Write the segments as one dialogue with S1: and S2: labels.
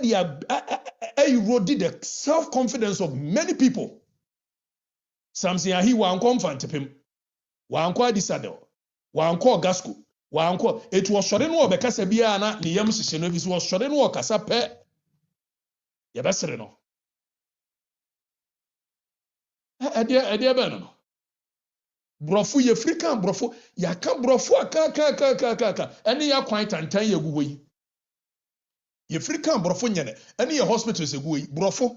S1: eroded the self-confidence of many people. Something he wan come fantepim. Wan kwa disado. Wan kwa gasku. Wan kwa it was shore no obekasa bia na ne yam hihye no bi so was shore no okasa pe. Ye besere no. Ede be no. Brofo ye African brofo ya ka brofo aka ene ya kwan tantan ye gugu yi. Ye African brofo nyene ene ye hospitals egugu yi. Brofo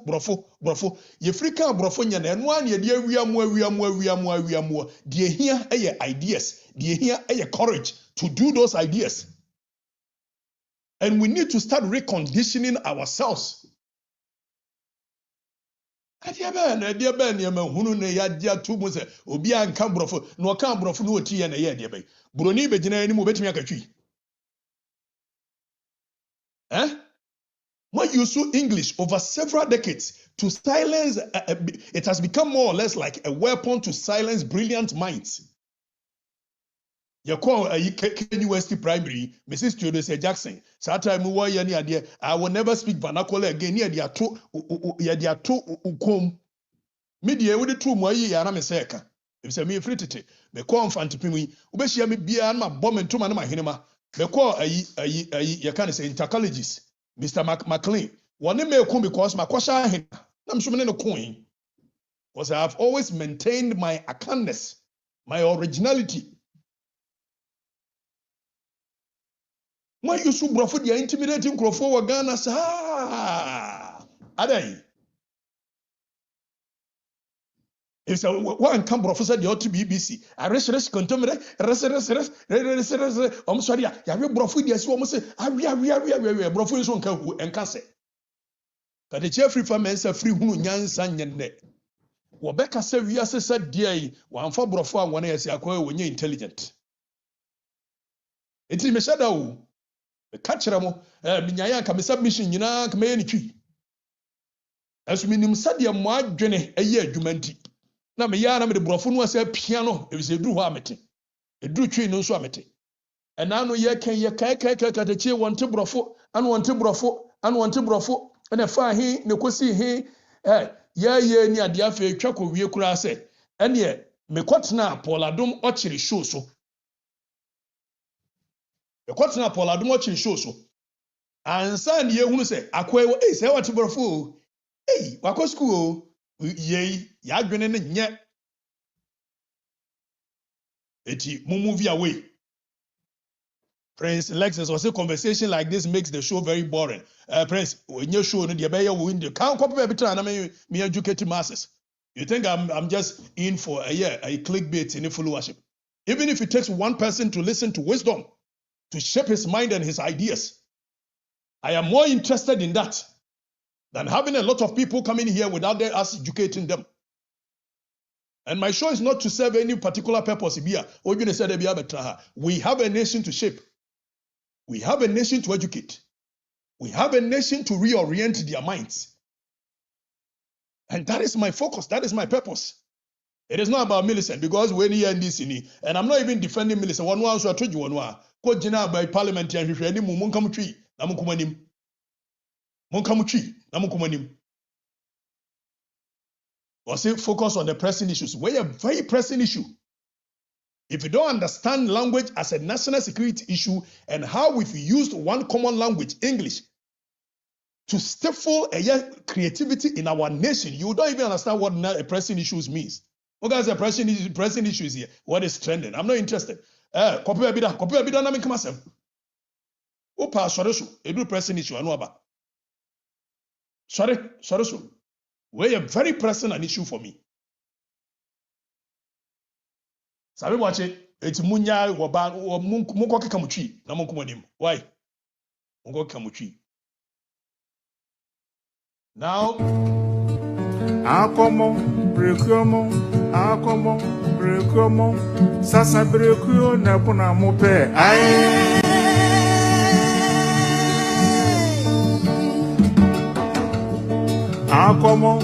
S1: ye African brofo nyene eno an ye de awiamu de hia eye ideas, de hia eye courage to do those ideas. And we need to start reconditioning ourselves. Adia ben ye hunu ne ya dia tu mu se obi anka brofo no oka brofo no oti ye na ye de be broni be gina ani mu betimi akatwi when you use English over several decades to silence it has become more or less like a weapon to silence brilliant minds. You call University Primary, Mrs. Theodore Jackson. Sometimes I will never speak vernacular again. Near the two ukom. Media with the two moye yana meseka. If say me free tete. Me call fantipimi. Ubeshia me bia and my bomb and two man my hinema. Me call you can say intercolleges. Mr. McLean. One may come because my kwasha hin. I'm sure no coin. Because I have always maintained my akanness, my originality. Why you so brofo dia intimidating crofo wa Ghana sa adai if so one come brofo said you to BBC arrest contemporary res I'm sorry ya we brofo dia so mo say awi brofo so nka hu enka se ka de chefree fa men sa free hunu nyansa nyenne wo beka se wi asesa dia yi wan fa brofo an wona yesi akwa wonye intelligent enti me shada o catcher mo minyaya ka me submission nyina ka me ni twi asu minim sade mo adwene eye adwumanti na me ya na me de brofo no asa piano e bi se duru ho amete e duru twi no so amete ena no ye kan ye kai ta chi wonte brofo an wonte brofo na fa he ne kosi he ye ni ade afa etwa ko wie kura se ene me kotena poladom ochiri show so the question of Paul Adumochi show so. And son ye who say, Akwe, say what to brofo. Hey, wako school, ye, yagwene nye. Eti, move away. Prince Lexus was a conversation like this makes the show very boring. Prince, when you show no the bear win the can't copy every time I me educated masses. You think I'm just in for a clickbait in a followership. Even if it takes one person to listen to wisdom, to shape his mind and his ideas. I am more interested in that than having a lot of people coming here without us educating them. And my show is not to serve any particular purpose. We have a nation to shape. We have a nation to educate. We have a nation to reorient their minds. And that is my focus. That is my purpose. It is not about Millicent because we're in NDC, and I'm not even defending Millicent. One one, so I told you one one. Ko jina by parliament and hwehwe anim monkamu twi na monkomanim also focus on the pressing issues. We're a very pressing issue. If you don't understand language as a national security issue and how we've used one common language, English, to stifle creativity in our nation, you don't even understand what a pressing issues means. What guys are pressing issues here? What is trending? I'm not interested. Copy abida na me kamasem. O pa sore so, edu pressing issue anu aba. Sorry so. We are very pressing an issue for me. Sabi watch it. It's munya woba munko keka mutwi na munko monim. Why? Munko keka mutwi. Now
S2: Akomo brekomo sasa brekuo na kuna mope ai Akomo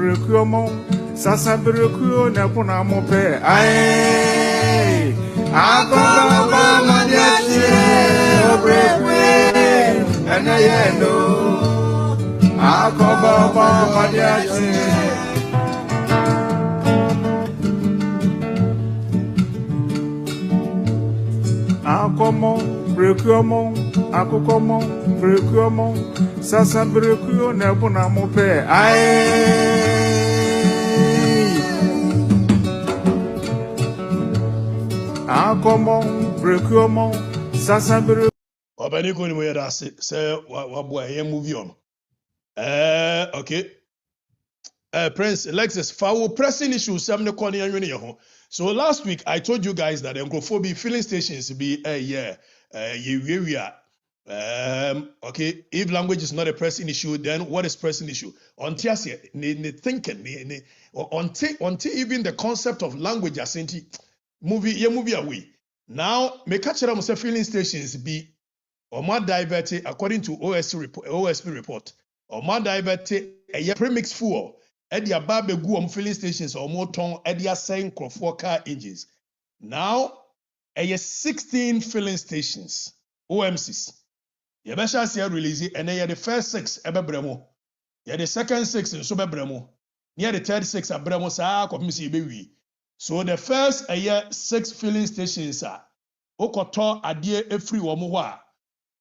S2: brekomo sasa brekuo na kuna mope ai Akomo ba madiache obrekwe madiachi. Akomo, brekuomo, akokomo, brekuomo, sasa brekuo nebuna mope. Akomo, brekuomo, sasa brekuo.
S1: Obani ko ni mo yeda say wa here movie on. Okay. Prince Lexus, foul pressing issues, some the corner. So last week I told you guys that Engrophobia filling stations be okay, if language is not a pressing issue, then what is pressing issue? Until thinking, until even the concept of language Ashanti movie away. Now, me catch them say filling stations be or more diverted according to OSP report. Or more diverted a premix fuel. Edi ababe gu filling stations or more ton edi assign crop car engines. Now, a 16 filling stations, OMCs. Yabesha see release and the first 6 ebebremo. Yeah, the second 6 in subebremo. Near the third 6 abremo sa komisi bewi. So the first 6 filling stations are okoto adie efri womo wa.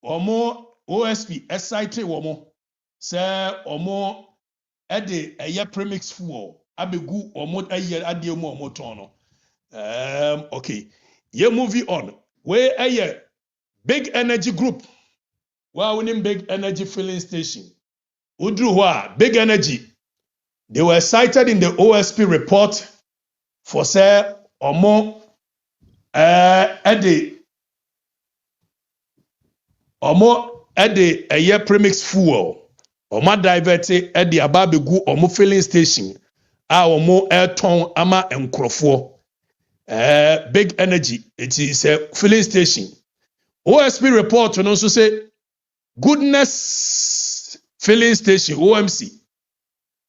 S1: Omo OSP SIT womo. Se omo ede premix fuel abegu omo ade mu omo ton no. Okay. Ye moving on. Where big energy group. Well, winning big energy filling station. Udruwa, big energy. They were cited in the OSP report for say omo ede premix fuel. Omo diverte ede ababegu omo filling station. A omo airton ama enkrofo. Big energy. It is a filling station. OSP report and also say Goodness filling station OMC.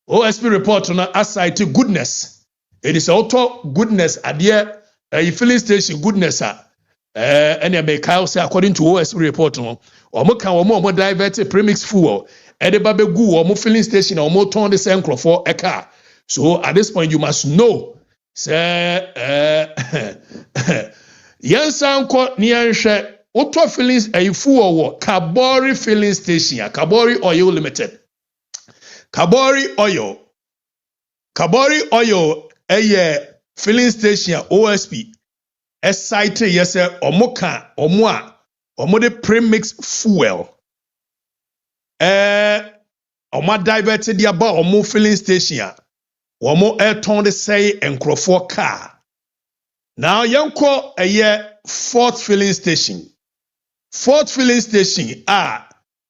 S1: OSP report on aside to goodness. It is auto goodness adhere a filling station goodness and may Kyle say according to OSP report on more diverted premix fuel edebabegu or more filling station or more turn the same for a car. So at this point you must know say yes uncle near auto filling a fuel Kabori filling station, Kabori Oil Limited. Kabori Oil a filling station OSP. A site yes omoka omo de premix fuel. Oma diverted ya ba omo filling station. Omo airton de say enkrofo car. Now yanko a fourth filling station. Fourth filling station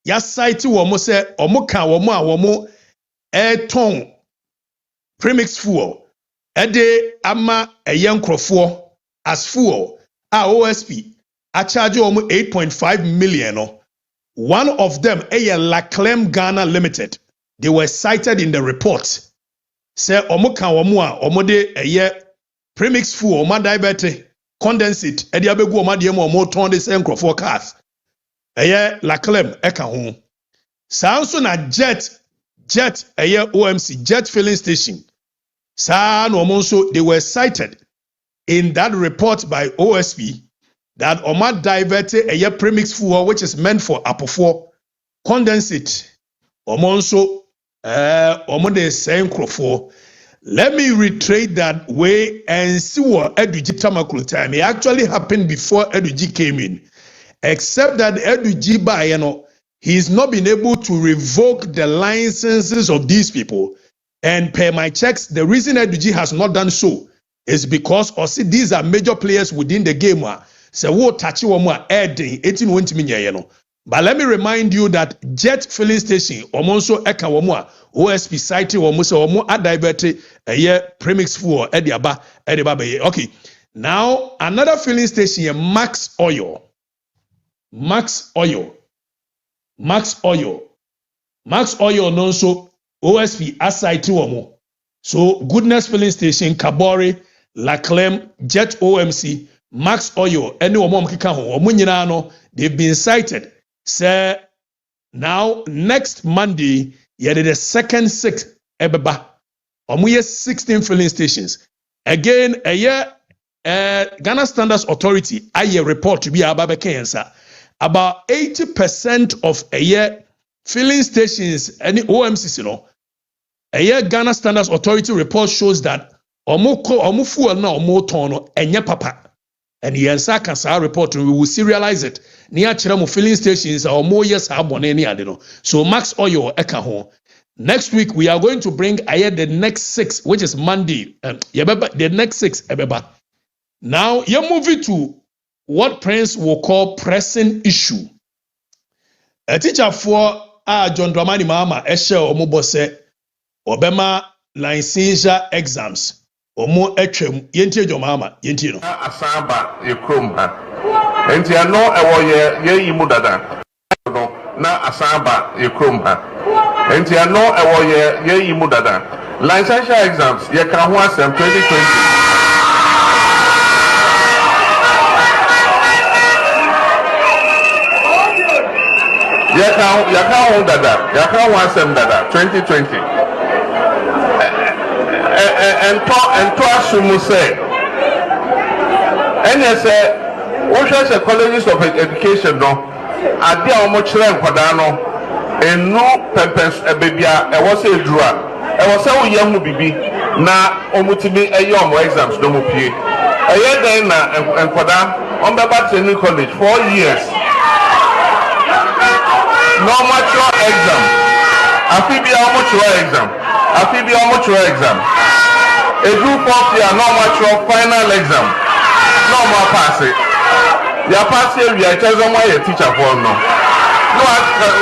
S1: ya site womo say omoka womo airton premix fuel. Ede ama enkrofo as fuel, OSP, I charge you almost 8.5 million. One of them, Laclem Ghana Limited, they were cited in the report. Say, Omoka Omode, premix fuel, Oma Diabete, condensate, Ediabegu Oma Diemo, Omo Ton de Sencro for cars. Laclem, Eka home. Sounds on a jet, OMC, jet filling station. San Omonso, they were cited in that report by OSP that Oma diverted a premix fuel which is meant for apple condensate. Omonso Omo de Sencro. Let me reiterate that way and see what Eduji Tamakul time. It actually happened before Eduji came in. Except that Eduji by he's not been able to revoke the licenses of these people. And per my checks, the reason Eduji has not done so is because these are major players within the game. So what touch adding 18 won't mean. But let me remind you that jet filling station also eka OSP site omo adiverte premix fuel ediaba. Okay. Now another filling station Max Oil no so OSP aside to so Goodness filling station Kabori Laclem, Jet OMC, Max Oil, any woman they've been cited. Say now next Monday, Yet the second 6 ebeba. Omuye 16 filling stations. Again, a year Ghana Standards Authority aye report to be about 80% of a year filling stations any OMCC no. A year Ghana Standards Authority report shows that omu fuel na omu tono enye papa. And yensa kasa report we will serialize it. Ni achira mu filling stations omu yes abone ni ade no. So Max Oil eka ho. Next week we are going to bring the next 6, which is Monday. The next 6 ebeba. Now you move it to what Prince will call pressing issue. A teacher for John Dramani Mama Eshe Omobose Obema licensure exams. Omo etwem yenti jo mama yenti no.
S3: Asaba yekromba. Enti ano ewo ye yimu dada. No na asaba yekromba. Enti ano ewo ye yimu dada. Licensure exams ye kan ho asem 2020. Ya kan ho dada. Ya kan ho asem dada 2020. And to assume say say what the colleges of education no ade a omo kire nkwada no enu pempens ebebia e wo say dura e wo say wo yamu bibi na omutimi eyo omo exams no mu pie eye den na nkwada on beba training college 4 years no mature exam afi bia omo kire exam a group of year no mature final exam no more pass it. Ya pass it, we are telling why a teacher for no. No,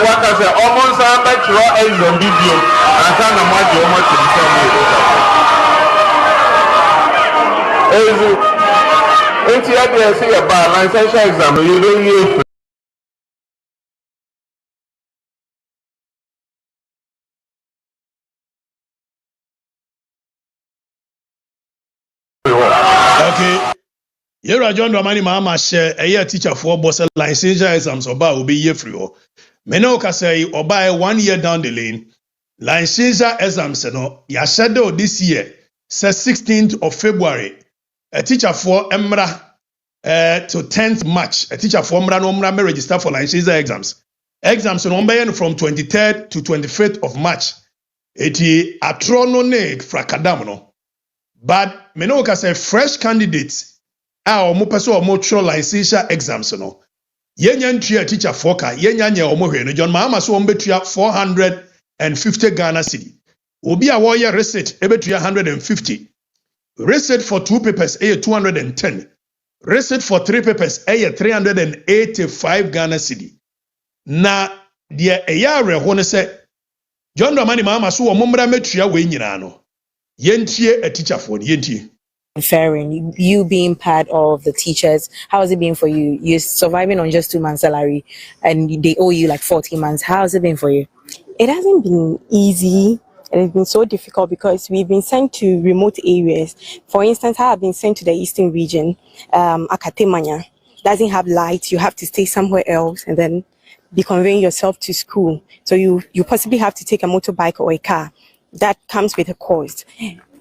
S3: what I say, almost a mature exam video, and kind of much you want to become a teacher. If you about licensure exam, you don't use.
S1: Okay. Yera John Dramani Mama share a year teacher for boss licensure exams oba obi ye free o. Meno ka say oba 1 year down the lane. Licensure exams no ya schedule this year says 16th of February. A teacher for emra to 10th March. A teacher for emra no emra may register for licensure exams. Exams no from 23rd to 25th of March. Eti atrono ne frakadam no. But Menoka say fresh candidates are omo person omo tro licensure exams no. Yenya ntua teacher foka yenya nya omo hwe no John Mahama so omo betua 450 Ghana cedi. Obi a wo ye receipt e betua 150. Receipt for 2 papers 210. Receipt for 3 papers 385 Ghana cedi. Na de eya reho ne say John Dramani Mahama so omo mra metua we nyina no. Yentie a teacher for yentie.
S4: Faring, you being part of the teachers, how has it been for you? You're surviving on just 2 months' salary and they owe you like 40 months. How has it been for you?
S5: It hasn't been easy. It has been so difficult because we've been sent to remote areas. For instance, I have been sent to the eastern region, Okatakyie doesn't have lights. You have to stay somewhere else and then be conveying yourself to school. So you possibly have to take a motorbike or a car. That comes with a cost.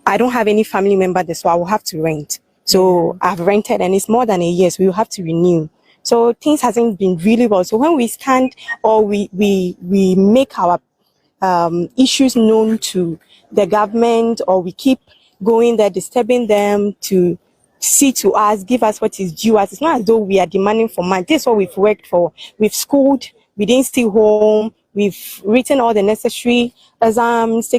S5: I don't have any family member there, so I will have to rent. So I've rented and it's more than a year, so we will have to renew. So things hasn't been really well. So when we stand or we make our issues known to the government or we keep going there, disturbing them to see to us, give us what is due us. It's not as though we are demanding for money. This is what we've worked for. We've schooled, we didn't stay home, we've written all the necessary exams,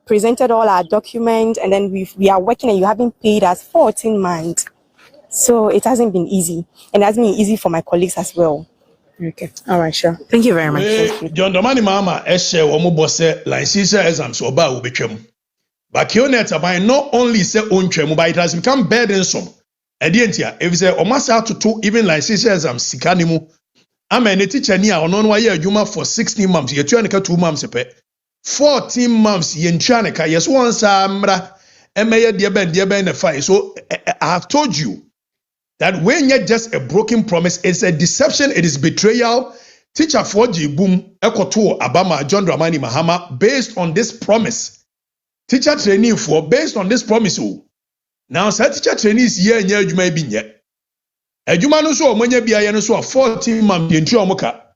S5: presented all our documents, and then we are working and you haven't paid us 14 months. So it hasn't been easy. And it hasn't been easy for my colleagues as well.
S4: Okay. All right, sure. Thank you very much.
S1: John Dramani Mahama eshe omo bosse licensure exams oba obetwam. But Kionet by not only say ontwam, but it has become burdensome. Edientia, if say omasa to even licensure exams sikanimu. Amen, a teacher ni a ono no ye adwuma for 16 months, ye tuaneka 2 months pe. 14 months ye ntuaneka yes once amra emeye de ben na fine. So I have told you that when you're just a broken promise, it's a deception, it is betrayal teacher for boom ekoto Abama John Dramani Mahama based on this promise. Teacher training for based on this promise. Now, say teacher trainees year and year you may be yet. A Jumano so many be a so 14 months in Chomoka.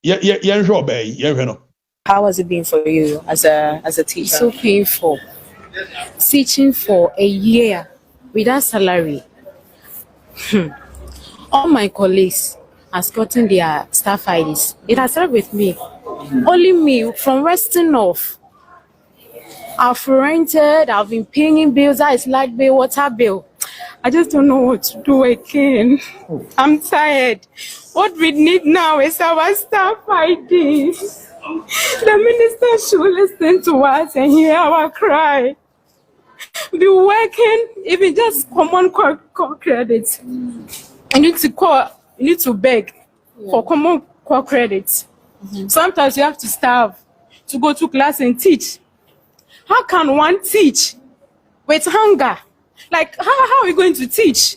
S4: How has it been for you as a teacher?
S6: So painful. Teaching for a year without salary. All my colleagues has gotten their staff IDs. It has started with me. Only me from resting off. I've rented, I've been paying bills, it's light bill, water bill. I just don't know what to do again. I'm tired. What we need now is our staff IDs. The minister should listen to us and hear our cry. Be working, even just common core credit. You need to beg for common core credit. Sometimes you have to starve to go to class and teach. How can one teach with hunger? Like, how are we going to teach?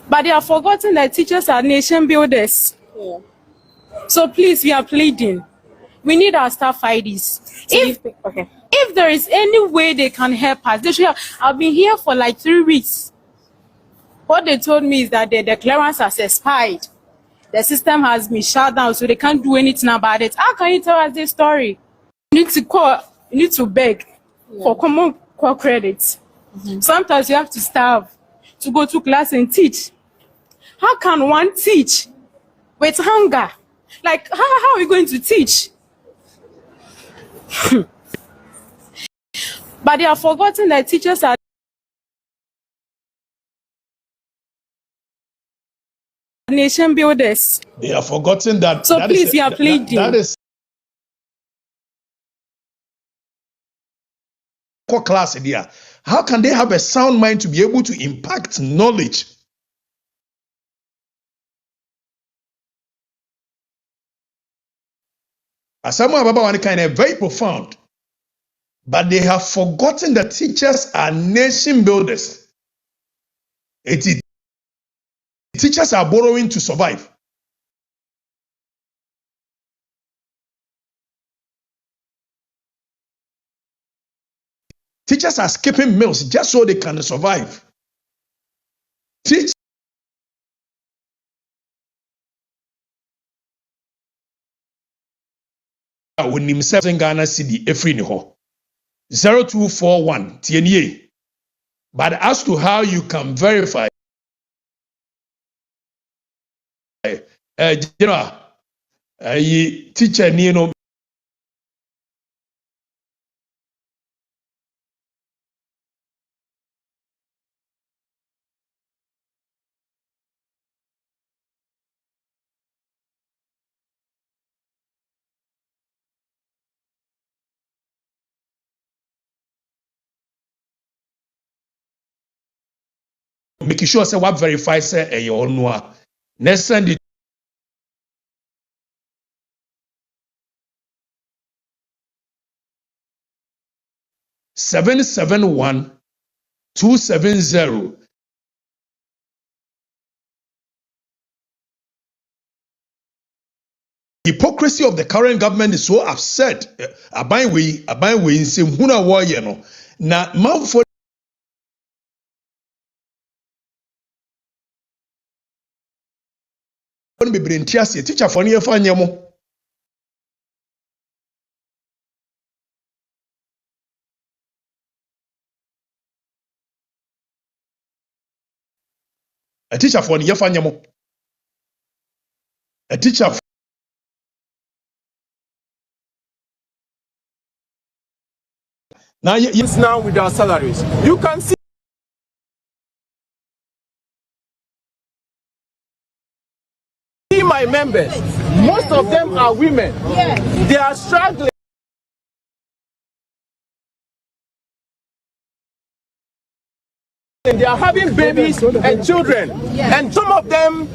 S6: But they have forgotten that teachers are nation builders. Yeah. So please, we are pleading. We need our staff IDs. If there is any way they can help us, they should have. I've been here for like 3 weeks. What they told me is that the clearance has expired. The system has been shut down, so they can't do anything about it. How can you tell us this story? You need to beg for common core credit. Sometimes you have to starve to go to class and teach. How can one teach with hunger? Like, how are we going to teach? But they have forgotten that teachers are nation builders.
S1: They have forgotten that.
S6: So that please, we are pleading.
S1: That is core class idea. How can they have a sound mind to be able to impact knowledge? Asamoah Baba one kind of very profound, but they have forgotten that teachers are nation builders. Teachers are borrowing to survive. Teachers are skipping meals just so they can survive. Teach when himself in Ghana city every ni ho 0241 TNA. But as to how you can verify, teacher ni no make sure say what verify say you all know. Next send it 771-270. Hypocrisy of the current government is so upset. Aban we say huna wo ye no. Na man for be brintiase teacher for ne fa nyemo. A teacher for ne fa nyemo. A teacher
S7: now with our salaries. You can see my members. Most of them are women. They are struggling. They are having babies and children. And some of them,